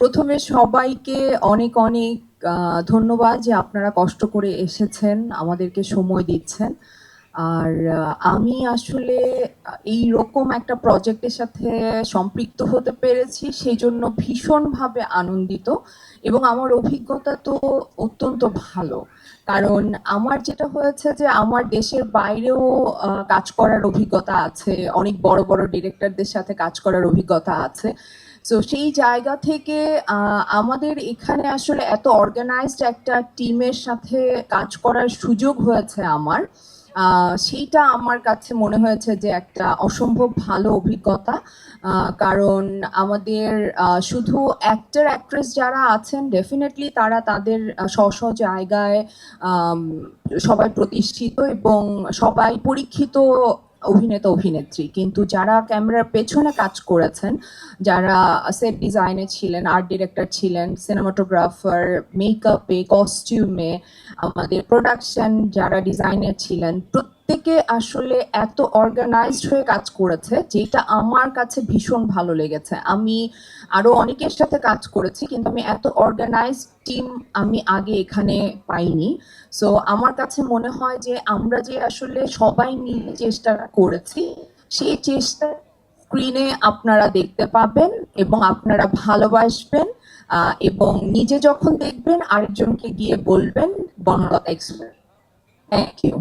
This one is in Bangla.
প্রথমে সবাইকে অনেক অনেক ধন্যবাদ যে আপনারা কষ্ট করে এসেছেন, আমাদেরকে সময় দিচ্ছেন। আর আমি আসলে এইরকম একটা প্রজেক্টের সাথে সম্পৃক্ত হতে পেরেছি, সেজন্য ভীষণভাবে আনন্দিত এবং আমার অভিজ্ঞতা তো অত্যন্ত ভালো। কারণ আমার যেটা হয়েছে যে আমার দেশের বাইরেও কাজ করার অভিজ্ঞতা আছে, অনেক বড় বড় ডিরেক্টরদের সাথে কাজ করার অভিজ্ঞতা আছে। তো সেই জায়গা থেকে আমাদের এখানে আসলে এত অর্গানাইজড একটা টিমের সাথে কাজ করার সুযোগ হয়েছে আমার। সেইটা আমার কাছে মনে হয়েছে যে একটা অসম্ভব ভালো অভিজ্ঞতা। কারণ আমাদের শুধু অ্যাক্টর অ্যাক্ট্রেস যারা আছেন ডেফিনেটলি তারা তাদের স্ব স্ব জায়গায় সবাই প্রতিষ্ঠিত এবং সবাই পরীক্ষিত অভিনেতা অভিনেত্রী, কিন্তু যারা ক্যামেরার পেছনে কাজ করেছেন, যারা সেট ডিজাইনে ছিলেন, আর্ট ডিরেক্টর ছিলেন, সিনেমাটোগ্রাফার, মেকআপে, কস্টিউমে, আমাদের প্রোডাকশন যারা ডিজাইনার ছিলেন, প্রত্যেকে আসলে এত অর্গানাইজড হয়ে কাজ করেছে, যেটা আমার কাছে ভীষণ ভালো লেগেছে। আমি আরো অনেকের সাথে কাজ করেছি, কিন্তু আমি এত অর্গানাইজড টিম আমি আগে এখানে পাইনি। সো আমার কাছে মনে হয় যে আমরা যে আসলে সবাই মিলে চেষ্টা করেছি, সেই চেষ্টা স্ক্রিনে আপনারা দেখতে পাবেন এবং আপনারা ভালোবাসবেন, এবং নিজে যখন দেখবেন আরেকজনকে গিয়ে বলবেন বনলতা এক্সপ্রেস। Thank you.